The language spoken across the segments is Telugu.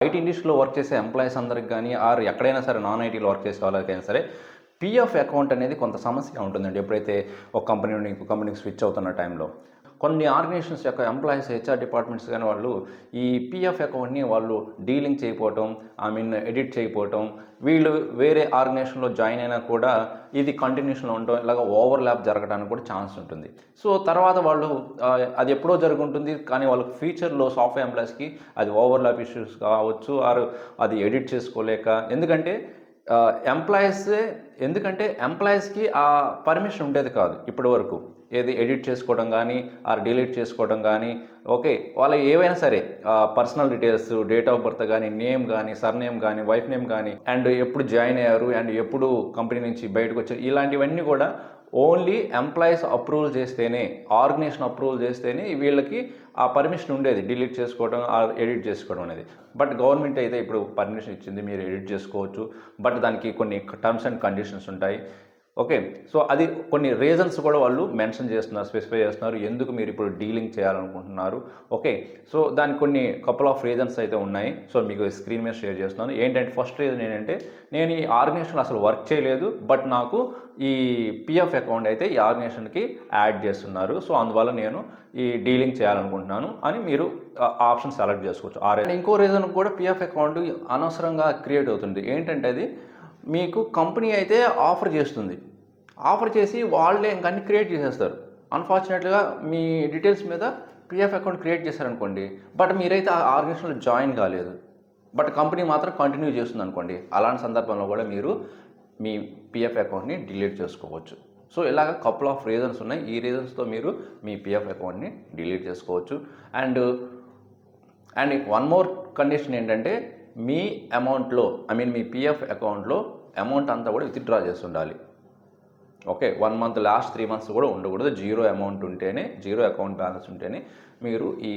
ఐటీ ఇండస్ట్రీలో వర్క్ చేసే ఎంప్లాయీస్ అందరికి కానీ ఆర్ ఎక్కడైనా సరే నాన్ ఐటీలో వర్క్ చేసే వాళ్ళకైనా సరే పీఎఫ్ అకౌంట్ అనేది కొంత సమస్యగా ఉంటుందండి. ఎప్పుడైతే ఒక కంపెనీ నుండి ఇంకో కంపెనీకి స్విచ్ అవుతున్న టైంలో కొన్ని ఆర్గనైజేషన్స్ యొక్క ఎంప్లాయీస్ హెచ్ఆర్ డిపార్ట్మెంట్స్ కానీ వాళ్ళు ఈ పీఎఫ్ అకౌంట్ని వాళ్ళు డీలింగ్ చేయకపోవటం, ఎడిట్ చేయకపోవటం, వీళ్ళు వేరే ఆర్గనైజేషన్లో జాయిన్ అయినా కూడా ఇది కంటిన్యూషన్లో ఉండటం, ఇలాగ ఓవర్లాప్ జరగడానికి కూడా ఛాన్స్ ఉంటుంది. సో తర్వాత వాళ్ళు అది ఎప్పుడో జరుగుంటుంది, కానీ వాళ్ళకి ఫ్యూచర్లో సాఫ్ట్వేర్ ఎంప్లాయీస్కి అది ఓవర్లాప్ ఇష్యూస్ కావచ్చు, ఆర్ అది ఎడిట్ చేసుకోలేక, ఎంప్లాయీస్కి ఆ పర్మిషన్ ఉండేది కాదు ఇప్పటి వరకు, ఏది ఎడిట్ చేసుకోవడం కానీ ఆర్ డిలీట్ చేసుకోవడం కానీ. వాళ్ళ ఏవైనా సరే personal details, date of birth కానీ, నేమ్ కానీ, సర్నేమ్ కానీ, వైఫ్ నేమ్ కానీ, అండ్ ఎప్పుడు జాయిన్ అయ్యారు అండ్ ఎప్పుడు కంపెనీ నుంచి బయటకు వచ్చారు, ఇలాంటివన్నీ కూడా ఓన్లీ ఎంప్లాయీస్ అప్రూవల్ చేస్తేనే, ఆర్గనైజేషన్ అప్రూవల్ చేస్తేనే వీళ్ళకి ఆ పర్మిషన్ ఉండేది డిలీట్ చేసుకోవడం ఆర్ ఎడిట్ చేసుకోవడం అనేది. బట్ గవర్నమెంట్ అయితే ఇప్పుడు పర్మిషన్ ఇచ్చింది, మీరు ఎడిట్ చేసుకోవచ్చు. బట్ దానికి కొన్ని టర్మ్స్ అండ్ కండిషన్స్ ఉంటాయి. సో అది కొన్ని రీజన్స్ కూడా వాళ్ళు మెన్షన్ చేస్తున్నారు, స్పెసిఫై చేస్తున్నారు, ఎందుకు మీరు ఇప్పుడు డీలింగ్ చేయాలనుకుంటున్నారు. సో దానికి కొన్ని కపుల్ ఆఫ్ రీజన్స్ అయితే ఉన్నాయి. సో మీకు స్క్రీన్ మీద షేర్ చేస్తున్నాను. ఏంటంటే ఫస్ట్ రీజన్ ఏంటంటే, నేను ఈ ఆర్గనైజేషన్ అసలు వర్క్ చేయలేదు, బట్ నాకు ఈ పిఎఫ్ అకౌంట్ అయితే ఈ ఆర్గనైజేషన్కి యాడ్ చేస్తున్నారు. సో అందువల్ల నేను ఈ డీలింగ్ చేయాలనుకుంటున్నాను అని మీరు ఆప్షన్ సెలెక్ట్ చేసుకోవచ్చు. ఇంకో రీజన్ కూడా పిఎఫ్ అకౌంట్ అనవసరంగా క్రియేట్ అవుతుంది. ఏంటంటే అది మీకు కంపెనీ అయితే ఆఫర్ చేస్తుంది, ఆఫర్ చేసి వాళ్ళే ఇంకన్నీ క్రియేట్ చేసేస్తారు. అన్ఫార్చునేట్గా మీ డీటెయిల్స్ మీద పిఎఫ్ అకౌంట్ క్రియేట్ చేశారనుకోండి, బట్ మీరైతే ఆ ఆర్గనైజేషన్లో జాయిన్ కాలేదు, బట్ కంపెనీ మాత్రం కంటిన్యూ చేస్తుంది అనుకోండి. అలాంటి సందర్భంలో కూడా మీరు మీ పిఎఫ్ అకౌంట్ని డిలీట్ చేసుకోవచ్చు. సో ఇలాగ కపుల్ ఆఫ్ రీజన్స్ ఉన్నాయి. ఈ రీజన్స్తో మీరు మీ పిఎఫ్ అకౌంట్ని డిలీట్ చేసుకోవచ్చు. అండ్ వన్ మోర్ కండిషన్ ఏంటంటే, మీ అమౌంట్లో మీ పిఎఫ్ అకౌంట్లో అమౌంట్ అంతా కూడా విత్డ్రా చేసి ఉండాలి. 1 మంత్ లాస్ట్ 3 మంత్స్ కూడా ఉండకూడదు. జీరో అకౌంట్ బ్యాలెన్స్ ఉంటేనే మీరు ఈ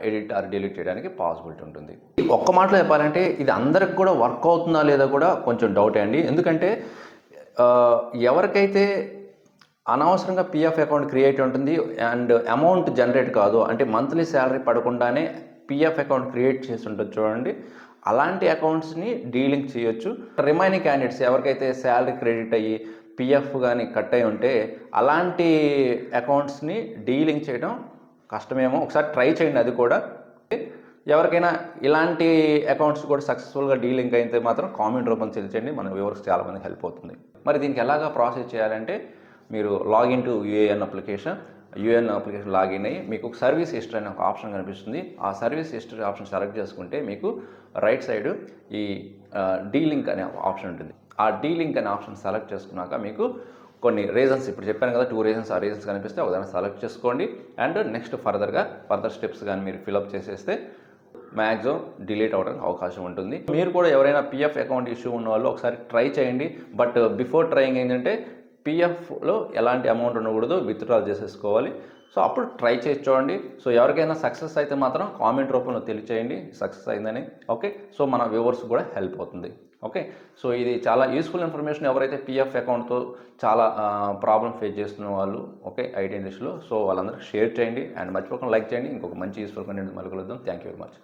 ఎడిట్ ఆర్ డిలీట్ చేయడానికి పాసిబిలిటీ ఉంటుంది. ఒక్క మాటలో చెప్పాలంటే ఇది అందరికి కూడా వర్క్ అవుతుందా లేదా కూడా కొంచెం డౌటే అండి. ఎందుకంటే ఎవరికైతే అనవసరంగా పిఎఫ్ అకౌంట్ క్రియేట్ ఉంటుంది అండ్ అమౌంట్ జనరేట్ కాదు, అంటే మంత్లీ శాలరీ పడకుండానే పిఎఫ్ అకౌంట్ క్రియేట్ చేసి ఉంటుంది చూడండి, అలాంటి అకౌంట్స్ని డీలింగ్ చేయొచ్చు. రిమైనింగ్ క్యాండిడేట్స్ ఎవరికైతే శాలరీ క్రెడిట్ అయ్యి పిఎఫ్ కానీ కట్ అయి ఉంటే అలాంటి అకౌంట్స్ని డీలింగ్ చేయడం కష్టమేమో, ఒకసారి ట్రై చేయండి. అది కూడా ఎవరికైనా ఇలాంటి అకౌంట్స్ కూడా సక్సెస్ఫుల్గా డీలింగ్ అయితే మాత్రం కామెంట్ రూపంలో తెలియచేయండి, మన వ్యూవర్స్ చాలామంది హెల్ప్ అవుతుంది. మరి దీనికి ఎలాగా ప్రాసెస్ చేయాలంటే, మీరు login to UAN application login అయ్యి మీకు ఒక సర్వీస్ హిస్టరీ అనే ఒక ఆప్షన్ కనిపిస్తుంది. ఆ సర్వీస్ హిస్టరీ ఆప్షన్ సెలెక్ట్ చేసుకుంటే మీకు రైట్ సైడ్ ఈ డీలింక్ అనే ఆప్షన్ ఉంటుంది. ఆ డీలింక్ అనే ఆప్షన్ సెలెక్ట్ చేసుకున్నాక మీకు కొన్ని రీజన్స్, ఇప్పుడు చెప్పాను కదా 2 రీజన్స్, ఆ రీజన్స్ కనిపిస్తే ఒకదాన్ని సెలెక్ట్ చేసుకోండి. అండ్ నెక్స్ట్ ఫర్దర్ స్టెప్స్ కానీ మీరు ఫిలప్ చేసేస్తే మ్యాక్సిమం డిలీట్ అవ్వడానికి అవకాశం ఉంటుంది. మీరు కూడా ఎవరైనా పిఎఫ్ అకౌంట్ ఇష్యూ ఉన్న వాళ్ళు ఒకసారి ట్రై చేయండి. బట్ బిఫోర్ ట్రయింగ్ ఏంటంటే పిఎఫ్లో ఎలాంటి అమౌంట్ ఉండకూడదు, విత్డ్రా చేసేసుకోవాలి. సో అప్పుడు ట్రై చేసి చూడండి. సో ఎవరికైనా సక్సెస్ అయితే మాత్రం కామెంట్ రూపంలో తెలియచేయండి సక్సెస్ అయిందని. సో మన వ్యూవర్స్ కూడా హెల్ప్ అవుతుంది. సో ఇది చాలా యూస్ఫుల్ ఇన్ఫర్మేషన్. ఎవరైతే పిఎఫ్ అకౌంట్తో చాలా ప్రాబ్లమ్ ఫేస్ చేస్తున్న వాళ్ళు ఐటీ ఇండస్ట్రీలో, సో వాళ్ళందరికీ షేర్ చేయండి అండ్ మర్చిపోకుండా లైక్ చేయండి. ఇంకొక మంచి యూస్ఫుల్ కంటెంట్ మళ్ళీ కలుద్దాం. Thank you very much.